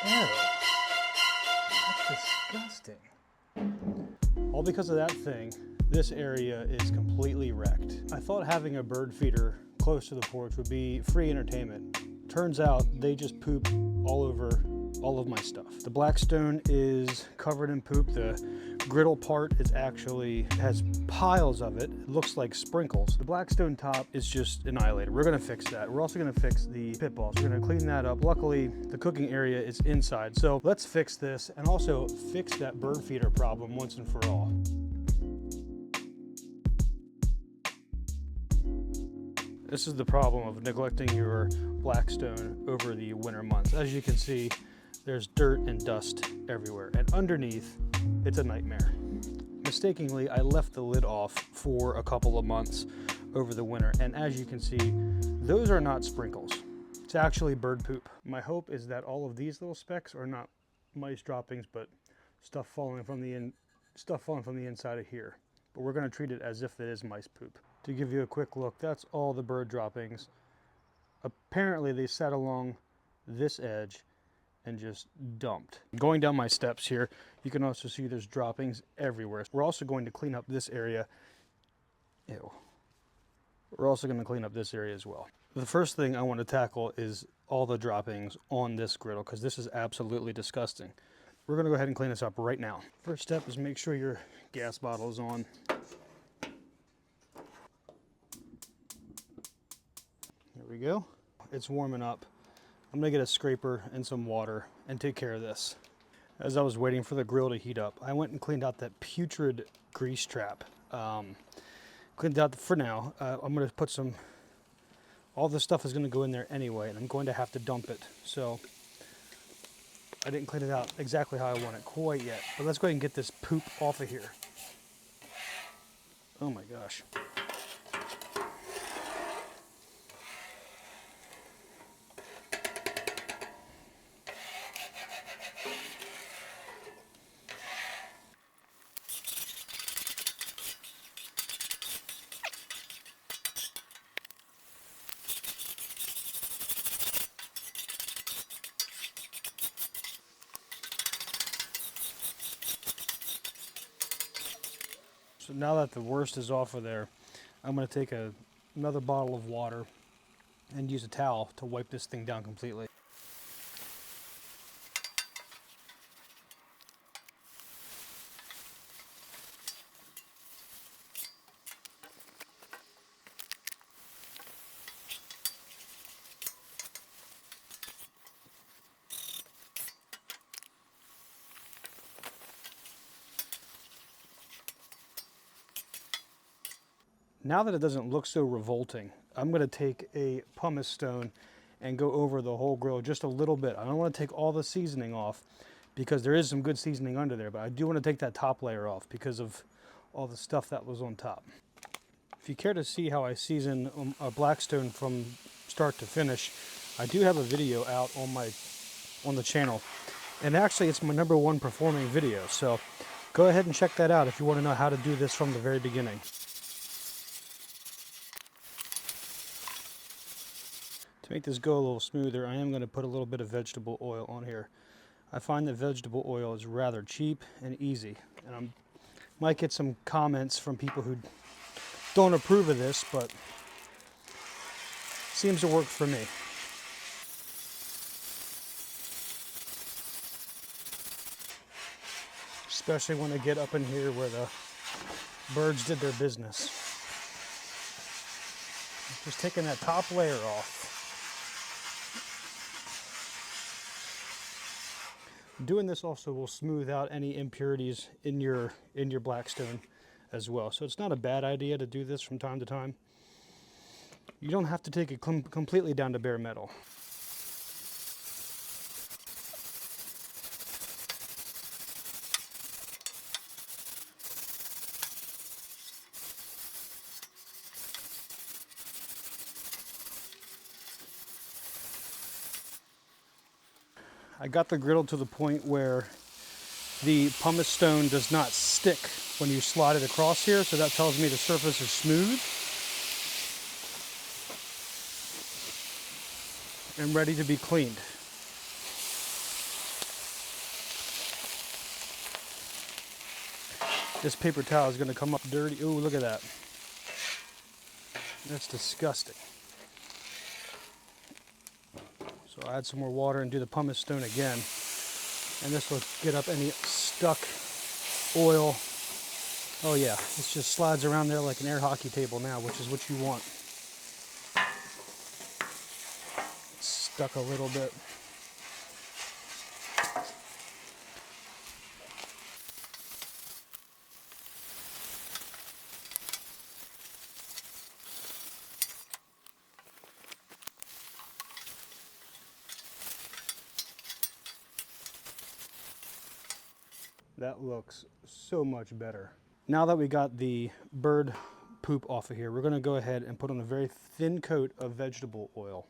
Ew, that's disgusting. All because of that thing, this area is completely wrecked. I thought having a bird feeder close to the porch would be free entertainment. Turns out they just poop all over all of my stuff. The Blackstone is covered in poop. The griddle part is actually has piles of it. It looks like sprinkles. The Blackstone top is just annihilated. We're gonna fix that. We're also gonna fix the pit balls. We're gonna clean that up. Luckily, the cooking area is inside. So let's fix this and also fix that bird feeder problem once and for all. This is the problem of neglecting your Blackstone over the winter months. As you can see, there's dirt and dust everywhere, and underneath, it's a nightmare. Mistakenly, I left the lid off for a couple of months over the winter, and as you can see, those are not sprinkles. It's actually bird poop. My hope is that all of these little specks are not mice droppings, but stuff falling from the inside of here. But we're going to treat it as if it is mice poop. To give you a quick look, that's all the bird droppings. Apparently, they sat along this edge and just dumped. Going down my steps here, you can also see there's droppings everywhere. We're also going to clean up this area. Ew. We're also going to clean up this area as well. The first thing I want to tackle is all the droppings on this griddle, because this is absolutely disgusting. We're going to go ahead and clean this up right now. First step is make sure your gas bottle is on. There we go. It's warming up. I'm gonna get a scraper and some water and take care of this. As I was waiting for the grill to heat up, I went and cleaned out that putrid grease trap. Cleaned out for now. I'm gonna put some, all this stuff is gonna go in there anyway, and I'm going to have to dump it. So I didn't clean it out exactly how I want it quite yet, but let's go ahead and get this poop off of here. Oh my gosh. So now that the worst is off of there, I'm going to take another bottle of water and use a towel to wipe this thing down completely. Now that it doesn't look so revolting, I'm going to take a pumice stone and go over the whole grill just a little bit. I don't want to take all the seasoning off because there is some good seasoning under there, but I do want to take that top layer off because of all the stuff that was on top. If you care to see how I season a Blackstone from start to finish, I do have a video out on the channel, and actually it's my #1 performing video, so go ahead and check that out if you want to know how to do this from the very beginning. To make this go a little smoother, I am going to put a little bit of vegetable oil on here. I find that vegetable oil is rather cheap and easy, and I might get some comments from people who don't approve of this, but it seems to work for me. Especially when I get up in here where the birds did their business. Just taking that top layer off. Doing this also will smooth out any impurities in your Blackstone as well. So it's not a bad idea to do this from time to time. You don't have to take it completely down to bare metal. I got the griddle to the point where the pumice stone does not stick when you slide it across here, so that tells me the surface is smooth and ready to be cleaned. This paper towel is going to come up dirty. Ooh, look at that. That's disgusting. So I'll add some more water and do the pumice stone again. And this will get up any stuck oil. Oh yeah, it just slides around there like an air hockey table now, which is what you want. It's stuck a little bit. That looks so much better. Now that we got the bird poop off of here, we're going to go ahead and put on a very thin coat of vegetable oil.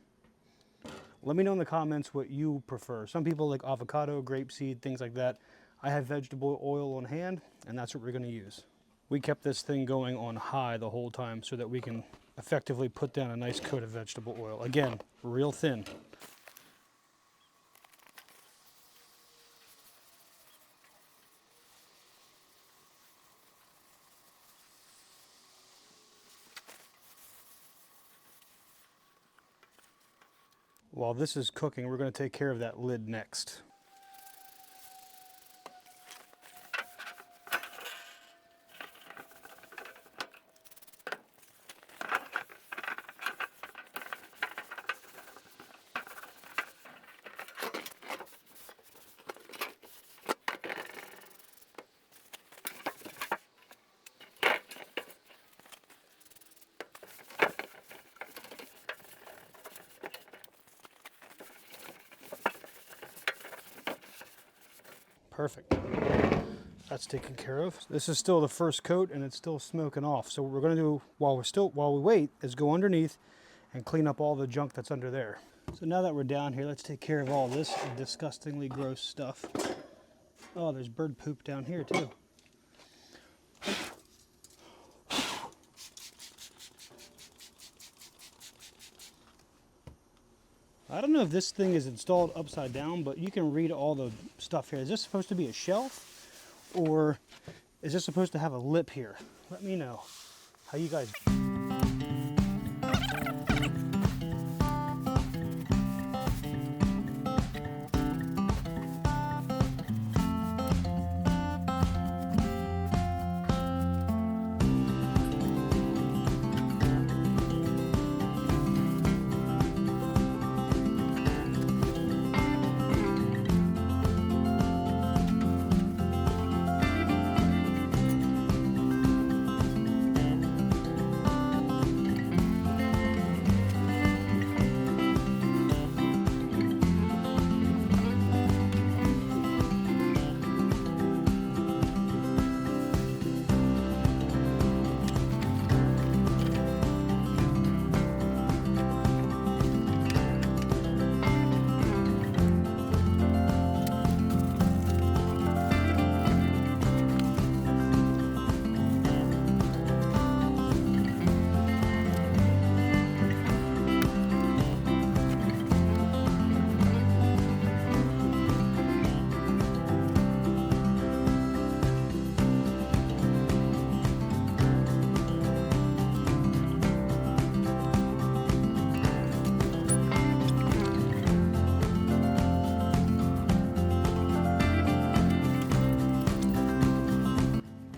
Let me know in the comments what you prefer. Some people like avocado, grapeseed, things like that. I have vegetable oil on hand, and that's what we're going to use. We kept this thing going on high the whole time so that we can effectively put down a nice coat of vegetable oil. Again, real thin. While this is cooking, we're going to take care of that lid next. Perfect. That's taken care of. This is still the first coat and it's still smoking off. So what we're going to do while we wait is go underneath and clean up all the junk that's under there. So now that we're down here, let's take care of all this disgustingly gross stuff. Oh, there's bird poop down here too. I don't know if this thing is installed upside down, but you can read all the stuff here. Is this supposed to be a shelf? Or is this supposed to have a lip here? Let me know how you guys...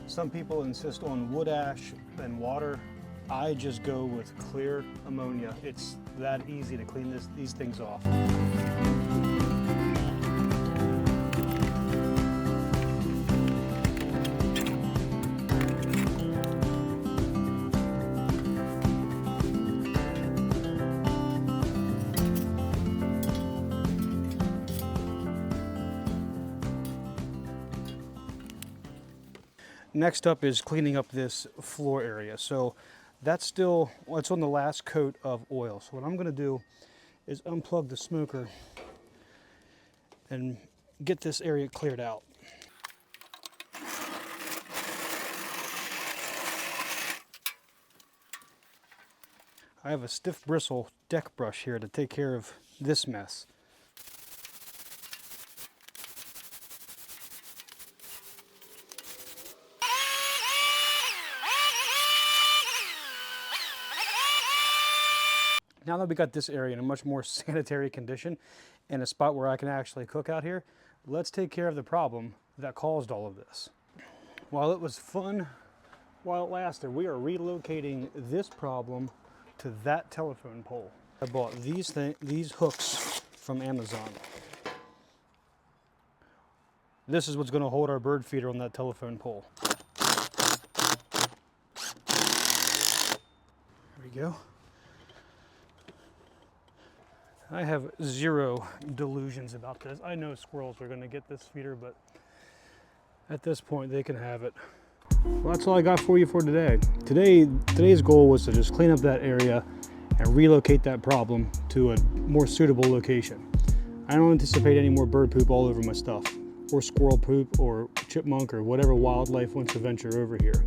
Some people insist on wood ash and water. I just go with clear ammonia. It's that easy to clean these things off. Next up is cleaning up this floor area. So that's still, well, it's on the last coat of oil. So what I'm going to do is unplug the smoker and get this area cleared out. I have a stiff bristle deck brush here to take care of this mess. Now that we got this area in a much more sanitary condition and a spot where I can actually cook out here, let's take care of the problem that caused all of this. While it was fun while it lasted, we are relocating this problem to that telephone pole. I bought these hooks from Amazon. This is what's going to hold our bird feeder on that telephone pole. There we go. I have zero delusions about this. I know squirrels are going to get this feeder, but at this point they can have it. Well, that's all I got for you for today. Today's goal was to just clean up that area and relocate that problem to a more suitable location. I don't anticipate any more bird poop all over my stuff, or squirrel poop, or chipmunk, or whatever wildlife wants to venture over here.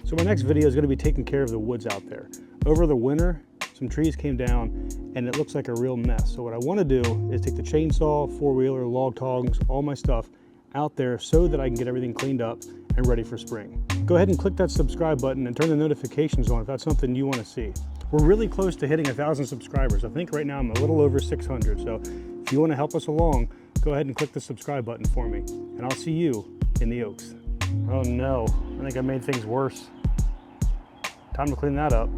So my next video is going to be taking care of the woods out there. Over the winter, some trees came down and it looks like a real mess. So what I want to do is take the chainsaw, four-wheeler, log tongs, all my stuff out there so that I can get everything cleaned up and ready for spring. Go ahead and click that subscribe button and turn the notifications on if that's something you want to see. We're really close to hitting 1,000 subscribers. I think right now I'm a little over 600. So if you want to help us along, go ahead and click the subscribe button for me. And I'll see you in the Oaks. Oh no, I think I made things worse. Time to clean that up.